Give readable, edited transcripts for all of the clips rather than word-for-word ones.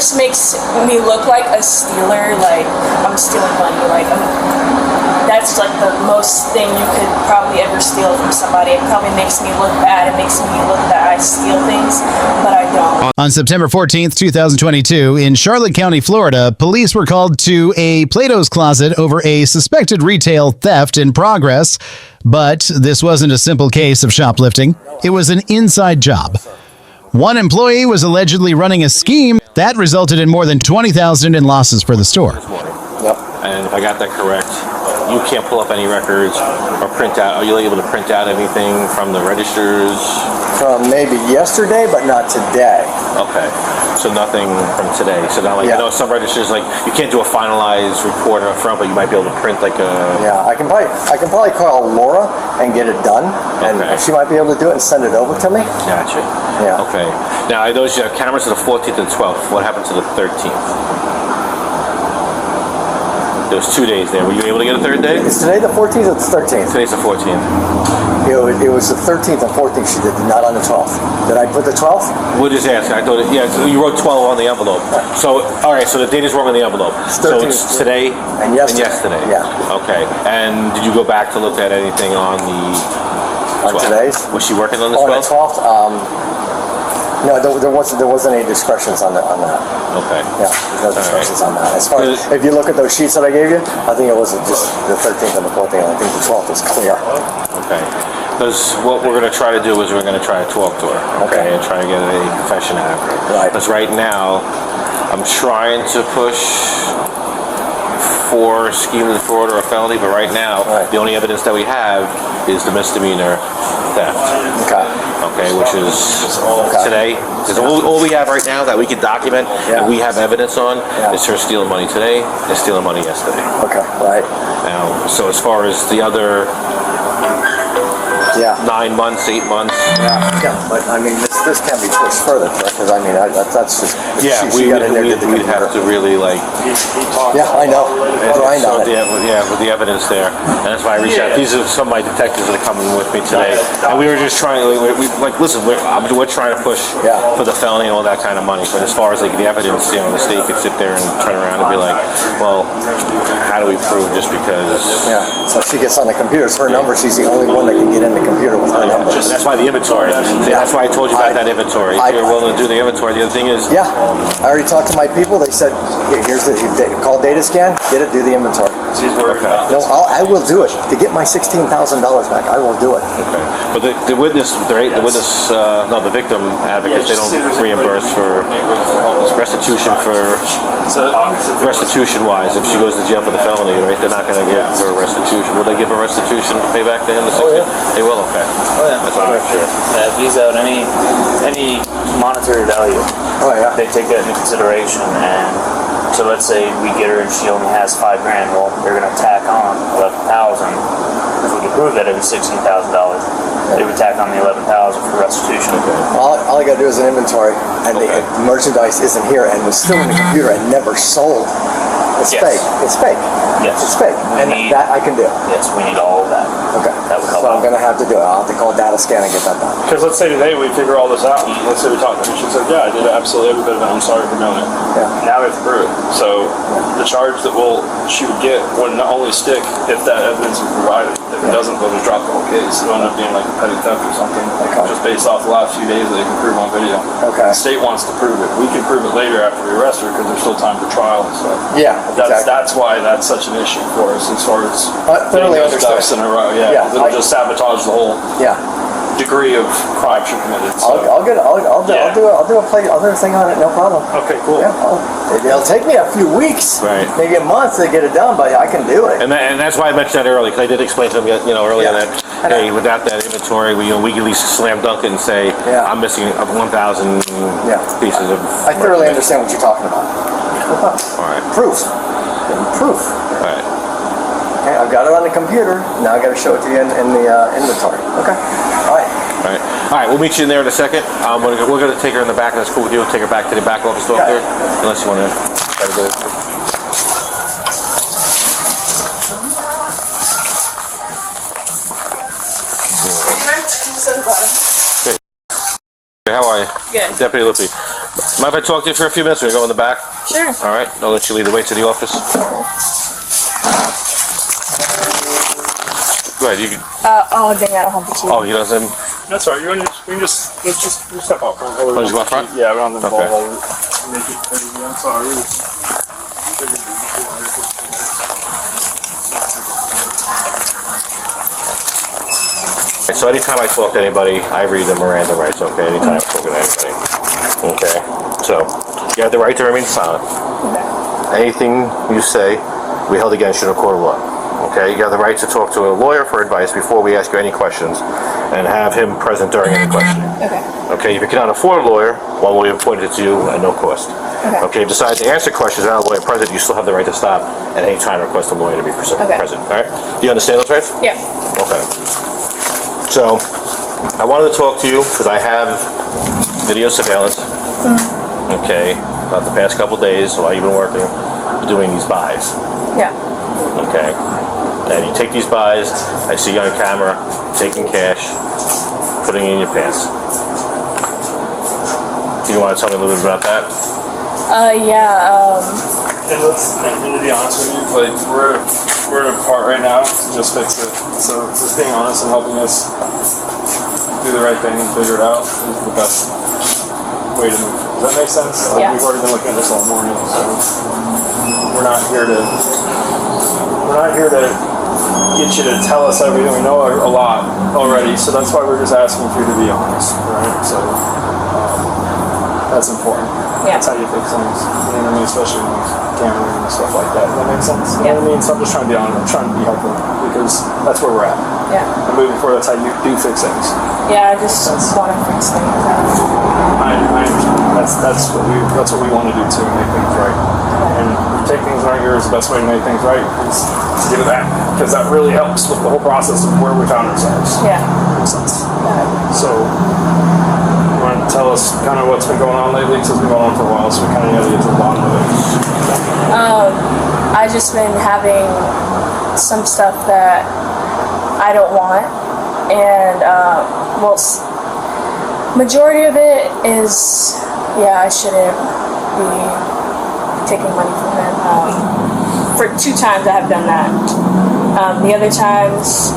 just makes me look like a stealer, like I'm stealing money, like that's like the most thing you could probably ever steal from somebody. It probably makes me look bad. It makes me look that I steal things, but I don't. On September 14th, 2022, in Charlotte County, Florida, police were called to a Plato's Closet over a suspected retail theft in progress. But this wasn't a simple case of shoplifting. It was an inside job. One employee was allegedly running a scheme that resulted in more than $20,000 in losses for the store. Yep. And if I got that correct, you can't pull up any records or print out. Are you able to print out anything from the registers? From maybe yesterday, but not today. Okay. So nothing from today. So not like, you know, some registers, like, you can't do a finalized report up front, but you might be able to print like a... Yeah, I can probably call Laura and get it done. And she might be able to do it and send it over to me. Gotcha. Yeah. Okay. Now, those cameras to the 14th and 12th. What happened to the 13th? There was 2 days there. Were you able to get a third day? Is today the 14th or the 13th? Today's the 14th. It was the 13th and 14th she did, not on the 12th. Did I put the 12th? We'll just ask. I thought, you wrote 12 on the envelope. So, all right, so the date is wrong on the envelope. So it's today and yesterday. Yeah. Okay. And did you go back to look at anything on the 12th? On today's? Was she working on the 12th? On the 12th? No, there wasn't any discretions on that. Okay. Yeah, no discretions on that. As far as, if you look at those sheets that I gave you, I think it was just the 13th and the 14th. I think the 12th is clear. Okay. Because what we're going to try to do is we're going to try to talk to her. Okay. And try to get a confession out of her. Right. Because right now, I'm trying to push for scheme of fraud or a felony, but right now, the only evidence that we have is the misdemeanor theft. Okay, which is today. Because all we have right now that we can document and we have evidence on is her stealing money today and stealing money yesterday. Okay, right. Now, so as far as the other 9 months, 8 months. Yeah, but I mean, this can be pushed further, because I mean, that's just... we'd have to really, like... Yeah, I know. Grind on it. Yeah, with the evidence there. And that's why I reached out. These are some of my detectives that are coming with me today. And we were just trying, listen, we're trying to push for the felony and all that kind of money. But as far as, like, the evidence, the state could sit there and turn around and be like, well, how do we prove just because... Yeah, so she gets on the computer. It's her number. She's the only one that can get in the computer with her number. That's why the inventory. That's why I told you about that inventory. If you're willing to do the inventory, the other thing is... Yeah, I already talked to my people. They said, here's the call data scan, get it, do the inventory. No, I will do it. To get my $16,000 back, I will do it. Okay. But the witness, the victim advocates, they don't reimburse for restitution-wise. If she goes to jail for the felony, right, they're not going to give her restitution. Will they give her restitution to pay back to him the 16? They will, okay. Oh, yeah. That's what I'm sure. If he's out any monetary value, they take that into consideration. And so let's say we get her and she only has $5,000. Well, they're going to tack on $11,000. If we can prove that it was $16,000, they would tack on the $11,000 for restitution. All I got to do is an inventory, and the merchandise isn't here and was still in the computer and never sold. It's fake. It's fake. Yes. It's fake. And that I can do. Yes, we need all of that. Okay. That would help. So I'm going to have to do it. I'll have to call data scan and get that done. Because let's say today we figure all this out. Let's say we talk to her. She said, yeah, I did absolutely every bit of it. I'm sorry for doing it. Yeah. Now we have to prove it. So the charge that she would get would not only stick if that evidence is provided. If it doesn't, they'll just drop the whole case. It'll end up being like a petty theft or something. Just based off the last few days that they can prove on video. Okay. The state wants to prove it. We can prove it later after we arrest her because there's still time for trial and stuff. Yeah, That's why that's such an issue for us as far as thoroughly getting those ducks in a row. It'll just sabotage the whole degree of crime she committed. So. I'll do a thing on it, no problem. Okay, cool. Yeah, it'll take me a few weeks, maybe a month to get it done, but I can do it. And that's why I mentioned that earlier, because I did explain to them, earlier that hey, without that inventory, we can at least slam dunk it and say I'm missing 1,000 pieces of. I thoroughly understand what you're talking about. All right. Proof. Proof. All right. Okay, I've got it on the computer. Now I got to show it to you in the inventory. Okay. All right. All right. We'll meet you in there in a second. We're going to take her in the back. That's cool with you. Take her back to the back office talk there, unless you want to try to go. How are you? Good. Deputy Lippy. Mind if I talk to you for a few minutes? We're going to go in the back. Sure. All right. I'll let you lead the way to the office. Go ahead. You can. Oh, dang, I don't have the key. Oh, he doesn't. That's all right. You can just step out. Oh, just go out front? Yeah, we don't have to Okay. involve make it crazy. I'm sorry. So anytime I talk to anybody, I read the Miranda rights, okay? Anytime I talk to anybody. Okay? So, you have the right to remain silent. Anything you say, we held against you in a court of law. Okay? You have the right to talk to a lawyer for advice before we ask you any questions and have him present during any questioning. Okay? If you cannot afford a lawyer, one will be appointed to you at no cost. Okay? If you decide to answer questions without a lawyer present, you still have the right to stop at any time and request a lawyer to be present. Alright? Do you understand those rights? Yeah. Okay. So, I wanted to talk to you because I have video surveillance. Okay, about the past couple days while you've been working, doing these buys. Yeah. Okay, and you take these buys. I see you on camera taking cash, putting it in your pants. Do you want to tell me a little bit about that? Yeah. And to be honest with you, like we're in a part right now to just fix it. So just being honest and helping us do the right thing and figure it out is the best way to move. Does that make sense? Like, Yeah. we've already been looking at this all morning, so we're not here to get you to tell us everything. We know a lot already, so that's why we're just asking for you to be honest, right? So that's important. Yeah. That's how you fix things. You know what I mean? Especially with camera and stuff like that. Does that make sense? You Yeah. know what I mean? So I'm just trying to be honest. I'm trying to be helpful because that's where we're at. Yeah. And moving forward, that's how you do fix things. Yeah, I just want to fix things. I understand. That's what we want to do too, make things right. And take things right here is the best way to make things right is to give it back because that really helps with the whole process of where we found ourselves. Yeah. Makes sense. So, you want to tell us kind of what's been going on lately? Because it's been going on for a while, so we kind of got to get to the bottom of it. I just been having some stuff that I don't want, and majority of it is, I shouldn't be taking money from him. For 2 times I have done that. The other times,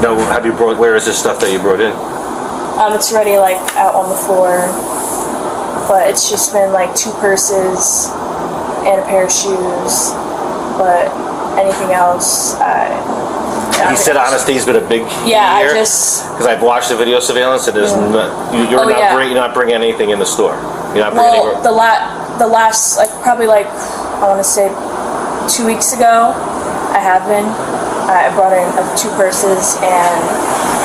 No, have you brought? Where is this stuff that you brought in? it's already like out on the floor, but it's just been like 2 purses and a pair of shoes, but anything else, You said honesty's been a big Yeah, year? Because I've watched the video surveillance. It is not, you're not bringing anything in the store. You're not bringing Well, the last, like, probably like, I want to say 2 weeks ago, I have been. I brought in 2 purses and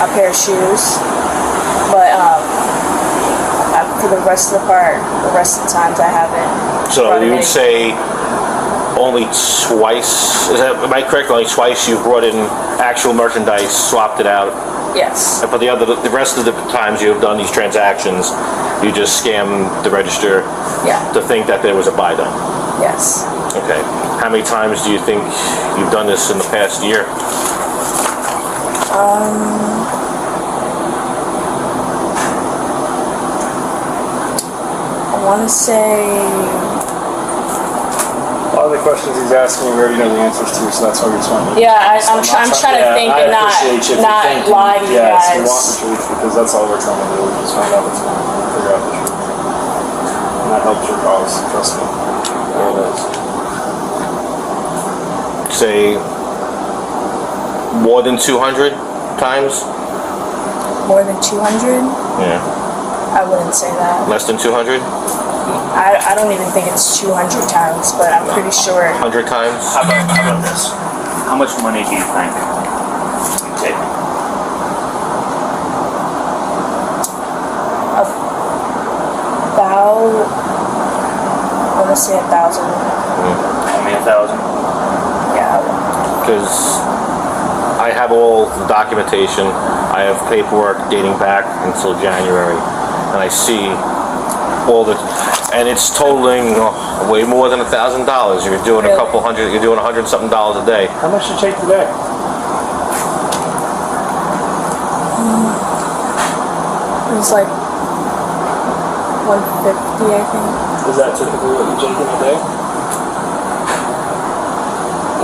a pair of shoes, but for the rest of the times I haven't. So brought in you would anything. say only twice, am I correct? Only twice you've brought in actual merchandise, swapped it out. Yes. But the rest of the times you've done these transactions, you just scam the register to think that there was a buy done. Yes. Okay. How many times do you think you've done this in the past year? I want to say. A lot of the questions he's asking, we already know the answers to, so that's why we just want to. Yeah, I'm trying to think and not lie to you Yes, guys. we want the truth because that's all we're trying to do. We just find out what's going on, figure out the truth. And that helps your cause, trust me. It is. Say more than 200 times? More than 200? Yeah. I wouldn't say that. Less than 200? I don't even think it's 200 times, but I'm pretty sure. 100 times? How about this? How much money do you think you take? About, I want to say 1,000. Only 1,000? Yeah. Because I have all the documentation. I have paperwork dating back until January, and I see all the, and it's totaling way more than $1,000. You're doing a couple hundred. You're doing $100 something a day. How much did you take today? It was like 150, I think. Is that typically what you take in a day?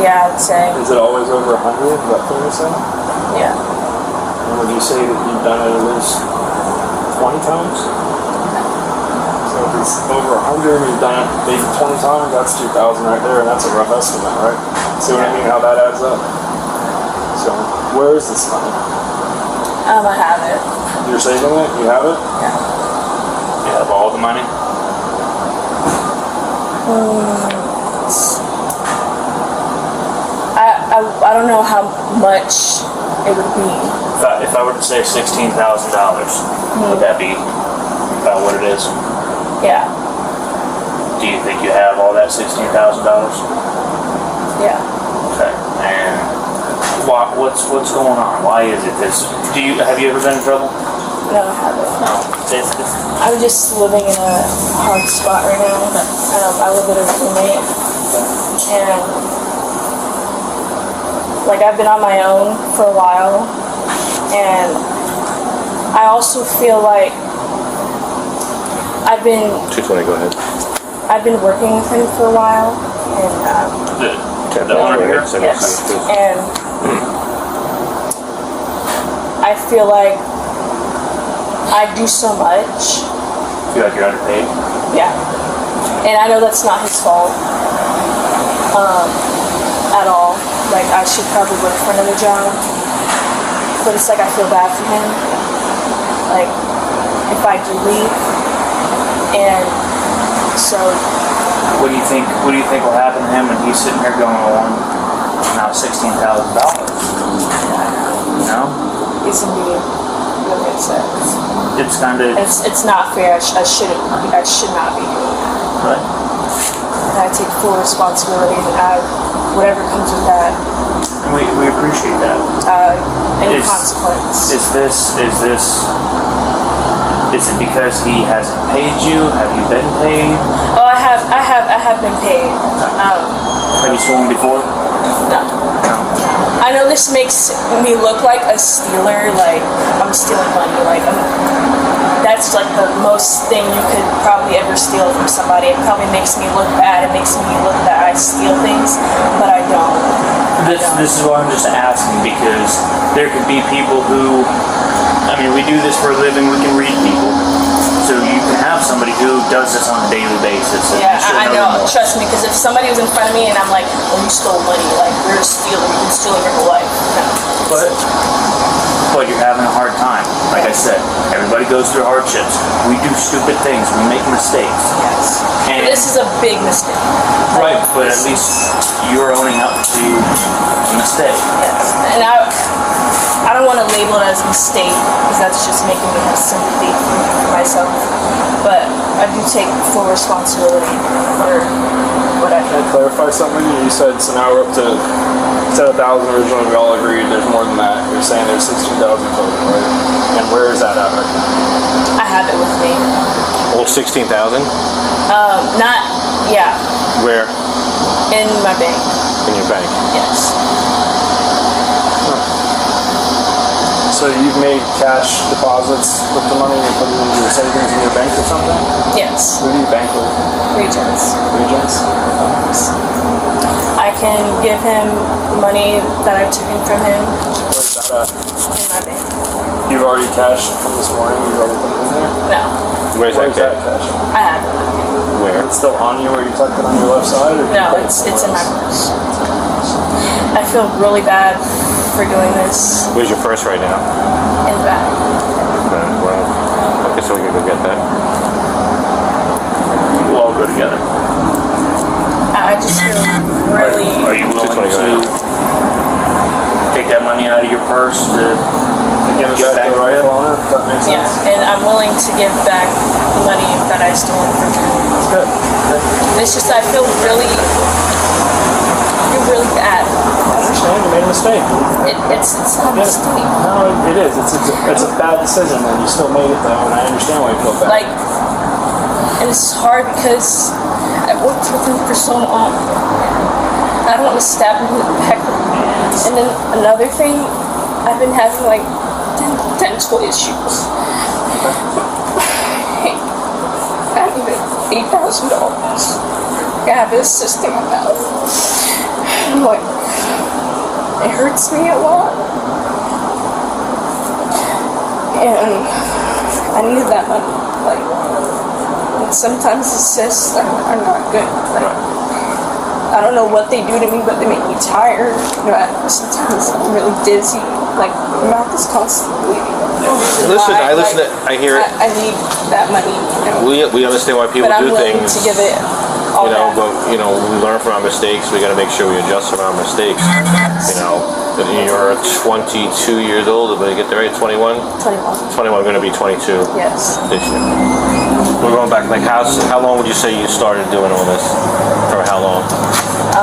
Yeah, I'd say. Is it always over 100? Is that fair to say? Yeah. And would you say that you've done it at least 20 times? So if it's over 100 and you've done it maybe 20 times, that's 2,000 right there, and that's a rough estimate, right? See what I mean? How that adds up. So where is this money? I have it. You're saving it? You have it? Yeah. You have all the money? I don't know how much it would be. If I were to say $16,000, would that be about what it is? Yeah. Do you think you have all that $16,000? Yeah. Okay. And what's going on? Why is it this? Have you ever been in trouble? No, I haven't. No. I'm just living in a hard spot right now. I live with a roommate, and like I've been on my own for a while, and I also feel like I've been 220, go ahead. I've been working with him for a while, and The owner here? yes, and I feel like I do so much. Feel like you're underpaid? Yeah. And I know that's not his fault at all. Like, I should probably look for another job. But it's like I feel bad for him. Like, if I do leave. And so... What do you think will happen to him when he's sitting here going on now $16,000? You know? He's going to be really upset. It's kind of... It's not fair. I should not be doing that. Right. And I take full responsibility, and whatever comes with that. And we appreciate that. Any consequence. Is it because he hasn't paid you? Have you been paid? Oh, I have been paid. Have you stolen before? No. No. I know this makes me look like a stealer, like I'm stealing money, like that's like the most thing you could probably ever steal from somebody. It probably makes me look bad. It makes me look that I steal things, but I don't. This is why I'm just asking, because there could be people who, I mean, we do this for a living, we can read people. So you can have somebody who does this on a daily basis. Yeah, I know. Trust me, because if somebody was in front of me and I'm like, "Oh, you stole money," like you're a stealer. You've been stealing your whole life. No. But you're having a hard time. Like I said, everybody goes through hardships. We do stupid things. We make mistakes. Yes. And This is a big mistake. right, but at least you're owning up to a mistake. Yes. And I don't want to label it as a mistake because that's just making me have sympathy for myself. But I do take full responsibility for what I do. Can I clarify something? You said so now we're up to 1,000 originally. We all agreed there's more than that. You're saying there's 16,000 total, right? And where is that at right now? I have it with me. Well, 16,000? Not, yeah, Where? in my bank. In your bank? Yes. So you've made cash deposits with the money and put it into your savings in your bank or something? Yes. Who do you bank with? Regions. Regions? I can give him money that I took in from him Where's that at? in my bank. You've already cashed from this morning? You've already put it in there? No, Where's Where's that that cash? I have it. Where? It's still on you where you tucked it on your left side? Or No, you put it it's in my somewhere else? purse. I feel really bad for doing this Where's your purse right now? in the back. Well, okay, so we can go get that. We'll all go together. I just feel really... Are you willing 220, to take that money out of your purse to give You us got back? the rifle on it, if that makes Yeah, sense? and I'm willing to give back the money that I stole from him. Good. It's just I feel really bad. I understand, you made a mistake. It's not a mistake. No, it is. It's a bad decision, and you still made it though, and I understand why you feel bad. Like, and it's hard because I worked with him for so long. I don't want to stab him in the back. And then another thing, I've been having like dental issues. I need $8,000. I have this cyst in my mouth. I'm like, it hurts me a lot. And I needed that money. Like, and sometimes the cysts are not good. Like, I don't know what they do to me, but they make me tired. Sometimes I'm really dizzy. Like, my mouth is constantly bleeding. Listen, I hear it. I need that money. We understand why people but I'm do willing things. to give it all that. But we learn from our mistakes. We got to make sure we adjust from our mistakes. You're 22 years old. Did I get that right? 21. 21. Going to be 22. Yes. This year. We're going back. Like, how long would you say you started doing all this? For how long? I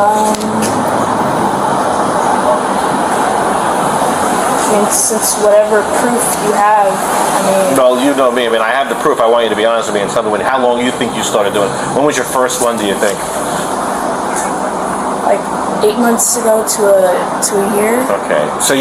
mean, since whatever proof you have, Well, you know me. I have the proof. I want you to be honest with me and tell me how long you think you started doing. When was your first one, do you think? like 8 months ago to a year. Okay. So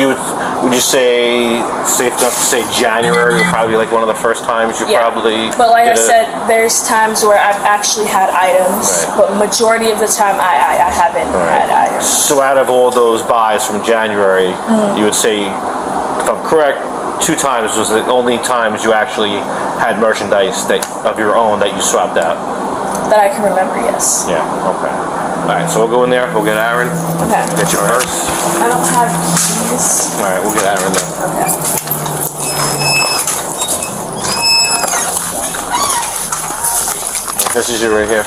would you say, safe enough to say January would probably be like one of the first times you probably But like I did it? said, there's times where I've actually had items, Right. but majority of the time I haven't had items. So out of all those buys from January, you would say, if I'm correct, 2 times was the only times you actually had merchandise of your own that you swapped out. That I can remember, yes. Yeah, okay. All right, so we'll go in there, we'll get Aaron, Okay. get your purse. I don't have keys. All right, we'll get Aaron then. Okay. This is you right here.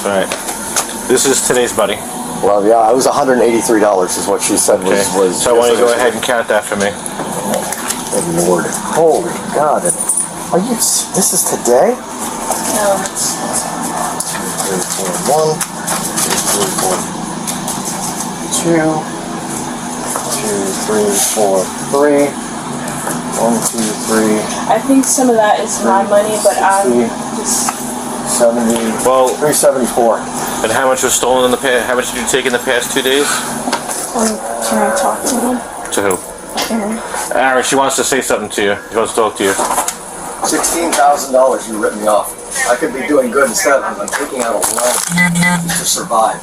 All right, this is today's buddy. Well, yeah, it was $183 is what she said Okay. was. So I want you to go ahead and count that for me. Good Lord. Holy God. Are you, this is today? No. 2, 3, 4, 1, 2, 3, 4, 3, 1, 2, 3. I think some of that is my money, but I'm just 70. Well, 374. and how much was stolen in the past? How much did you take in the past 2 days? Can I talk to him? To who? Aaron. Aaron, she wants to say something to you. She wants to talk to you. $16,000 you ripped me off. I could be doing good instead. I'm taking out a loan to survive.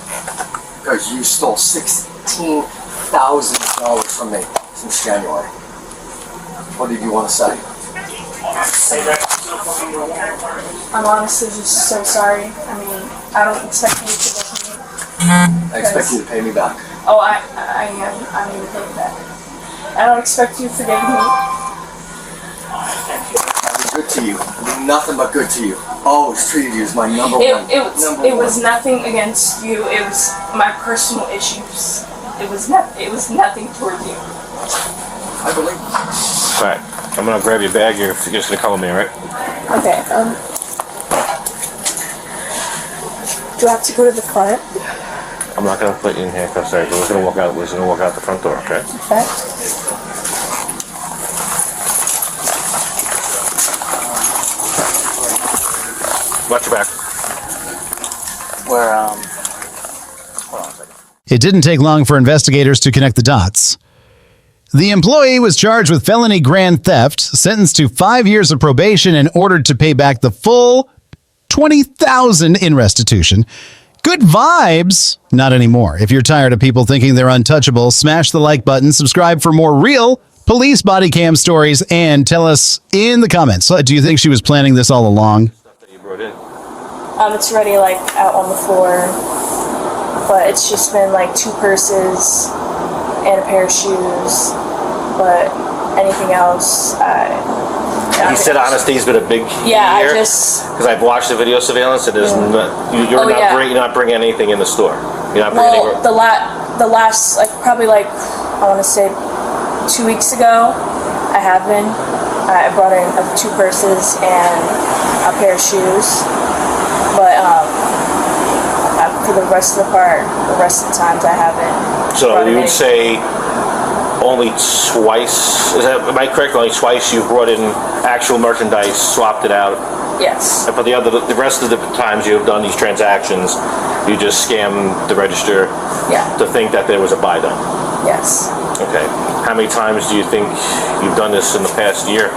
Because you stole $16,000 from me since January. What did you want to say? I'm honestly just so sorry. I don't expect you to forgive me. I expect you to pay me back. Oh, I am. I'm going to pay you back. I don't expect you to forgive me. I've been good to you. I've been nothing but good to you. Always treated you as my number one. It was nothing against you. It was my personal issues. It was nothing toward you. I believe. All right, I'm gonna grab your bag. You're just gonna come with me, all right? Okay. Do I have to go to the front? I'm not gonna put you in handcuffs. Sorry, we're just gonna walk out. We're just gonna walk out the front door, okay? Okay. Watch your back. Where, hold on a second. It didn't take long for investigators to connect the dots. The employee was charged with felony grand theft, sentenced to 5 years of probation, and ordered to pay back the full $20,000 in restitution. Good vibes? Not anymore. If you're tired of people thinking they're untouchable, smash the like button, subscribe for more real police body cam stories, and tell us in the comments, do you think she was planning this all along? Stuff that you brought in. It's already out on the floor, but it's just been 2 purses and a pair of shoes. But anything else, He said honesty's been a big key Yeah, here. because I've watched the video surveillance. It is you're not bringing anything in the store. You're not bringing anything. the last probably I want to say 2 weeks ago, I have been. I brought in 2 purses and a pair of shoes, but for the rest of the times I haven't. So brought you in would say only twice? Am I correct? Only twice you've brought in actual merchandise, swapped it out Yes. And for the rest of the times you have done these transactions, you just scam the register Yeah. to think that there was a buy done. Yes. Okay. How many times do you think you've done this in the past year?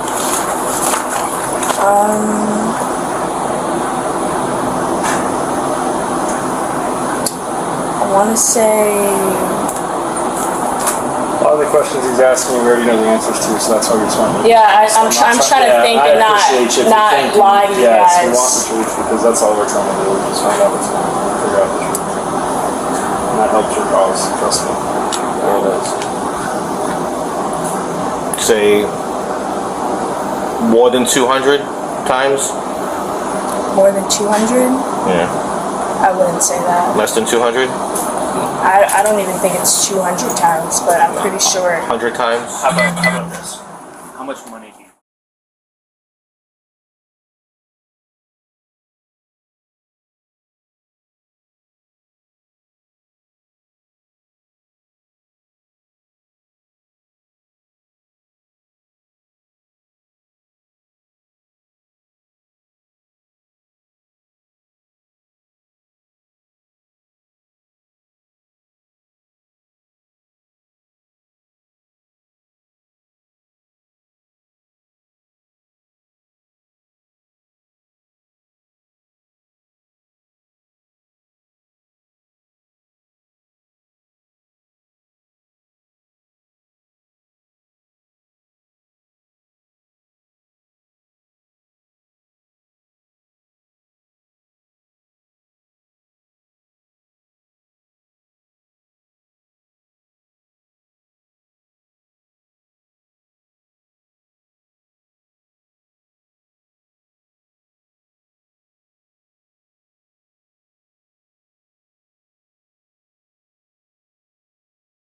I want to say. A lot of the questions he's asking, we already know the answers to, so that's why we just want. Yeah, I'm trying to think and not lie to you Yes, we want guys. the truth because that's all we're trying to do. We just find out what's going on, figure out the truth, and that helps your cause. Trust me. It is. Say more than 200 times? More than 200? Yeah. I wouldn't say that. Less than 200? I don't even think it's 200 times, but I'm pretty sure. 100 times? How about this? How much money do you